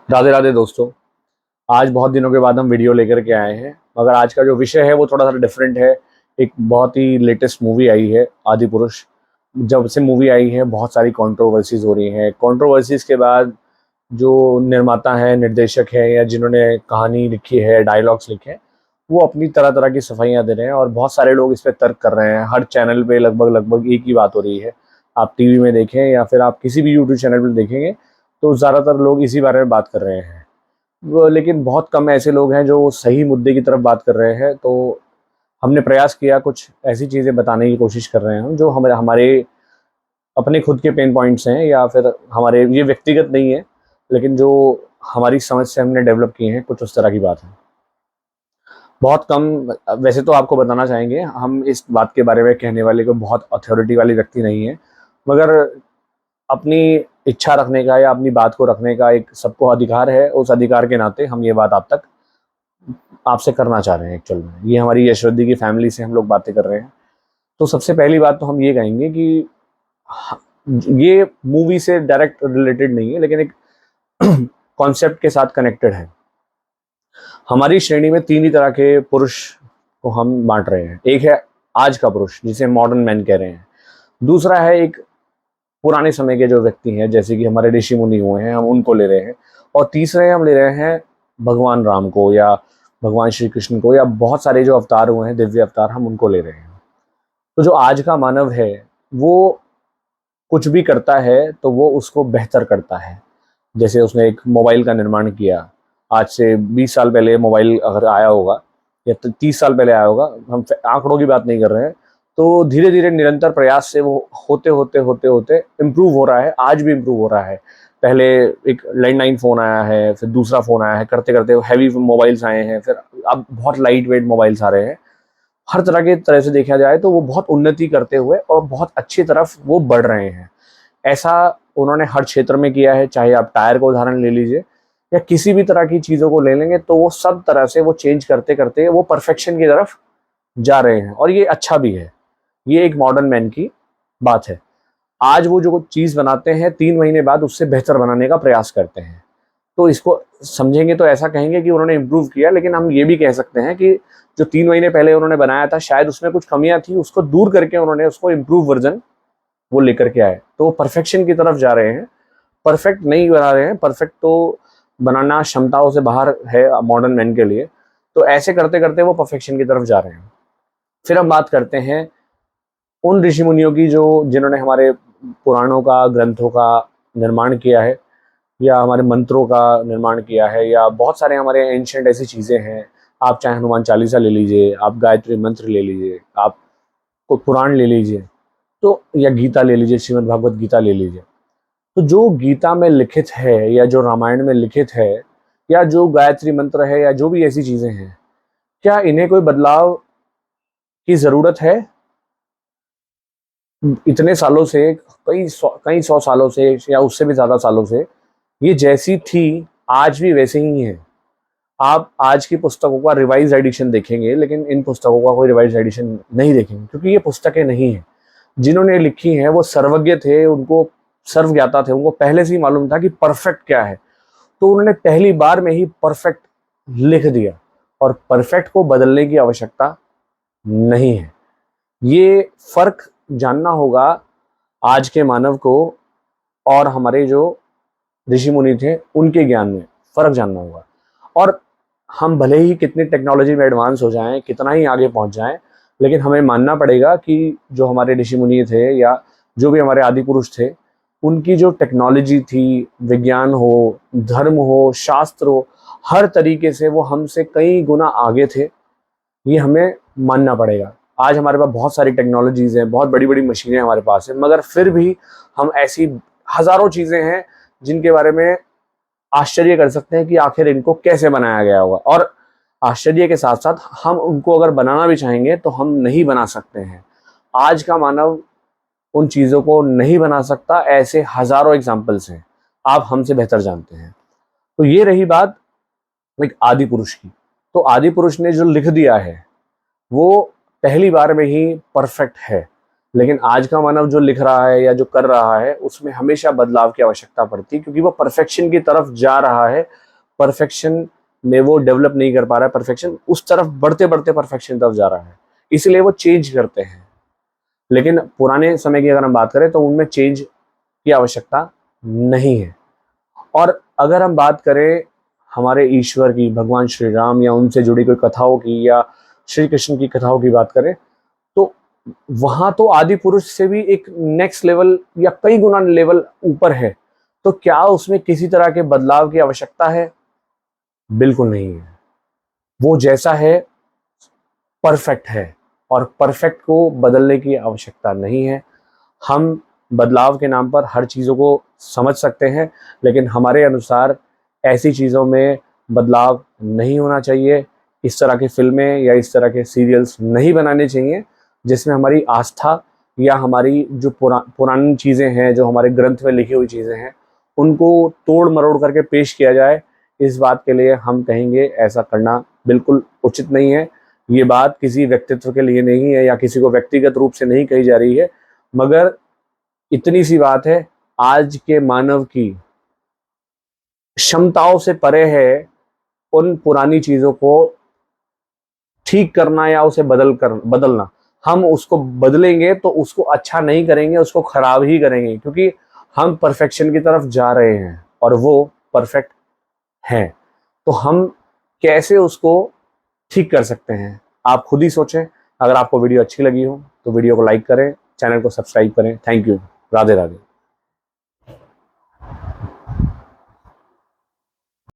राधे राधे दोस्तों। आज बहुत दिनों के बाद हम वीडियो लेकर के आए हैं, मगर आज का जो विषय है वो थोड़ा सा डिफरेंट है। एक बहुत ही लेटेस्ट मूवी आई है, आदि पुरुष। जब से मूवी आई है बहुत सारी कंट्रोवर्सीज हो रही हैं। कंट्रोवर्सीज के बाद जो निर्माता है, निर्देशक है, या जिन्होंने कहानी लिखी है, डायलॉग्स लिखे हैं, वो अपनी तरह तरह की सफाइयाँ दे रहे हैं और बहुत सारे लोग इस पे तर्क कर रहे हैं। हर चैनल पे लगभग लगभग एक ही बात हो रही है। आप टीवी में देखें या फिर आप किसी भी यूट्यूब चैनल पर देखेंगे तो ज़्यादातर लोग इसी बारे में बात कर रहे हैं। लेकिन बहुत कम ऐसे लोग हैं जो सही मुद्दे की तरफ बात कर रहे हैं। तो हमने प्रयास किया, कुछ ऐसी चीज़ें बताने की कोशिश कर रहे हैं हम, जो हमारे हमारे अपने खुद के पेन पॉइंट्स हैं, या फिर हमारे, ये व्यक्तिगत नहीं है, लेकिन जो हमारी समझ से हमने डेवलप किए हैं, कुछ उस तरह की बात है। बहुत कम। वैसे तो आपको बताना चाहेंगे, हम इस बात के बारे में कहने वाले को बहुत अथॉरिटी वाले व्यक्ति नहीं है, मगर अपनी इच्छा रखने का या अपनी बात को रखने का एक सबको अधिकार है। उस अधिकार के नाते हम ये बात आप तक आपसे करना चाह रहे हैं। एक्चुअल में ये हमारी यशवंती की फैमिली से हम लोग बातें कर रहे हैं। तो सबसे पहली बात तो हम ये कहेंगे कि ये मूवी से डायरेक्ट रिलेटेड नहीं है, लेकिन एक कॉन्सेप्ट के साथ कनेक्टेड है। हमारी श्रेणी में तीन ही तरह के पुरुष को हम बांट रहे हैं। एक है आज का पुरुष, जिसे मॉडर्न मैन कह रहे हैं। दूसरा है एक पुराने समय के जो व्यक्ति हैं, जैसे कि हमारे ऋषि मुनि हुए हैं, हम उनको ले रहे हैं। और तीसरे हम ले रहे हैं भगवान राम को, या भगवान श्री कृष्ण को, या बहुत सारे जो अवतार हुए हैं, दिव्य अवतार, हम उनको ले रहे हैं। तो जो आज का मानव है, वो कुछ भी करता है तो वो उसको बेहतर करता है। जैसे उसने एक मोबाइल का निर्माण किया। आज से 20 साल पहले मोबाइल अगर आया होगा, या 30 साल पहले आया होगा, हम आंकड़ों की बात नहीं कर रहे हैं, तो धीरे धीरे निरंतर प्रयास से वो होते होते होते होते इम्प्रूव हो रहा है। आज भी इम्प्रूव हो रहा है। पहले एक लैंडलाइन फ़ोन आया है, फिर दूसरा फ़ोन आया है, करते करते हैवी मोबाइल्स आए हैं, फिर अब बहुत लाइट वेट मोबाइल्स आ रहे हैं। हर तरह से देखा जाए तो वो बहुत उन्नति करते हुए और बहुत अच्छी तरफ वो बढ़ रहे हैं। ऐसा उन्होंने हर क्षेत्र में किया है। चाहे आप टायर का उदाहरण ले लीजिए, या किसी भी तरह की चीज़ों को ले लेंगे, तो वो सब तरह से वो चेंज करते करते वो परफेक्शन की तरफ जा रहे हैं, और ये अच्छा भी है। ये एक मॉडर्न मैन की बात है। आज वो जो चीज़ बनाते हैं, 3 महीने बाद उससे बेहतर बनाने का प्रयास करते हैं। तो इसको समझेंगे तो ऐसा कहेंगे कि उन्होंने इम्प्रूव किया, लेकिन हम ये भी कह सकते हैं कि जो 3 महीने पहले उन्होंने बनाया था, शायद उसमें कुछ कमियां थी, उसको दूर करके उन्होंने उसको इम्प्रूव वर्जन वो लेकर के आए। तो वो परफेक्शन की तरफ जा रहे हैं। परफेक्ट नहीं बना रहे हैं, परफेक्ट तो बनाना क्षमताओं से बाहर है मॉडर्न मैन के लिए। तो ऐसे करते करते वो परफेक्शन की तरफ जा रहे हैं। फिर हम बात करते हैं उन ऋषि मुनियों की, जो जिन्होंने हमारे पुराणों का, ग्रंथों का निर्माण किया है, या हमारे मंत्रों का निर्माण किया है, या बहुत सारे हमारे एंशिएंट ऐसी चीज़ें हैं। आप चाहे हनुमान चालीसा ले लीजिए, आप गायत्री मंत्र ले लीजिए, आप कोई पुराण ले लीजिए, तो या गीता ले लीजिए, श्रीमद् भागवत गीता ले लीजिए। तो जो गीता में लिखित है, या जो रामायण में लिखित है, या जो गायत्री मंत्र है, या जो भी ऐसी चीज़ें हैं, क्या इन्हें कोई बदलाव की ज़रूरत है? इतने सालों से, कई सौ सालों से, या उससे भी ज़्यादा सालों से ये जैसी थी, आज भी वैसे ही है। आप आज की पुस्तकों का रिवाइज एडिशन देखेंगे, लेकिन इन पुस्तकों का कोई रिवाइज एडिशन नहीं देखेंगे, क्योंकि ये पुस्तकें नहीं हैं। जिन्होंने लिखी हैं वो सर्वज्ञ थे, उनको सर्वज्ञाता थे, उनको पहले से ही मालूम था कि परफेक्ट क्या है। तो उन्होंने पहली बार में ही परफेक्ट लिख दिया, और परफेक्ट को बदलने की आवश्यकता नहीं है। ये फर्क जानना होगा आज के मानव को, और हमारे जो ऋषि मुनि थे उनके ज्ञान में फर्क जानना होगा। और हम भले ही कितनी टेक्नोलॉजी में एडवांस हो जाएं, कितना ही आगे पहुंच जाएं, लेकिन हमें मानना पड़ेगा कि जो हमारे ऋषि मुनि थे, या जो भी हमारे आदि पुरुष थे, उनकी जो टेक्नोलॉजी थी, विज्ञान हो, धर्म हो, शास्त्र हो, हर तरीके से वो हमसे कई गुना आगे थे। ये हमें मानना पड़ेगा। आज हमारे पास बहुत सारी टेक्नोलॉजीज़ हैं, बहुत बड़ी बड़ी मशीनें हमारे पास हैं, मगर फिर भी हम ऐसी हज़ारों चीज़ें हैं जिनके बारे में आश्चर्य कर सकते हैं कि आखिर इनको कैसे बनाया गया होगा। और आश्चर्य के साथ साथ हम उनको अगर बनाना भी चाहेंगे तो हम नहीं बना सकते हैं। आज का मानव उन चीज़ों को नहीं बना सकता। ऐसे हज़ारों एग्जाम्पल्स हैं, आप हमसे बेहतर जानते हैं। तो ये रही बात एक आदि पुरुष की। तो आदि पुरुष ने जो लिख दिया है वो पहली बार में ही परफेक्ट है। लेकिन आज का मानव जो लिख रहा है या जो कर रहा है उसमें हमेशा बदलाव की आवश्यकता पड़ती है, क्योंकि वो परफेक्शन की तरफ जा रहा है। परफेक्शन में वो डेवलप नहीं कर पा रहा है, परफेक्शन उस तरफ बढ़ते बढ़ते परफेक्शन तरफ जा रहा है, इसलिए वो चेंज करते हैं। लेकिन पुराने समय की अगर हम बात करें तो उनमें चेंज की आवश्यकता नहीं है। और अगर हम बात करें हमारे ईश्वर की, भगवान श्री राम या उनसे जुड़ी कोई कथाओं की, या श्री कृष्ण की कथाओं की बात करें, तो वहां तो आदि पुरुष से भी एक नेक्स्ट लेवल या कई गुना लेवल ऊपर है। तो क्या उसमें किसी तरह के बदलाव की आवश्यकता है? बिल्कुल नहीं है। वो जैसा है परफेक्ट है, और परफेक्ट को बदलने की आवश्यकता नहीं है। हम बदलाव के नाम पर हर चीज़ों को समझ सकते हैं, लेकिन हमारे अनुसार ऐसी चीज़ों में बदलाव नहीं होना चाहिए। इस तरह की फिल्में या इस तरह के सीरियल्स नहीं बनाने चाहिए जिसमें हमारी आस्था या हमारी जो पुरानी चीज़ें हैं, जो हमारे ग्रंथ में लिखी हुई चीज़ें हैं, उनको तोड़ मरोड़ करके पेश किया जाए। इस बात के लिए हम कहेंगे ऐसा करना बिल्कुल उचित नहीं है। ये बात किसी व्यक्तित्व के लिए नहीं है या किसी को व्यक्तिगत रूप से नहीं कही जा रही है, मगर इतनी सी बात है, आज के मानव की क्षमताओं से परे है उन पुरानी चीजों को ठीक करना या उसे बदलना। हम उसको बदलेंगे तो उसको अच्छा नहीं करेंगे, उसको खराब ही करेंगे, क्योंकि हम परफेक्शन की तरफ जा रहे हैं और वो परफेक्ट हैं। तो हम कैसे उसको ठीक कर सकते हैं, आप खुद ही सोचें। अगर आपको वीडियो अच्छी लगी हो तो वीडियो को लाइक करें, चैनल को सब्सक्राइब करें। Thank you. राधे राधे।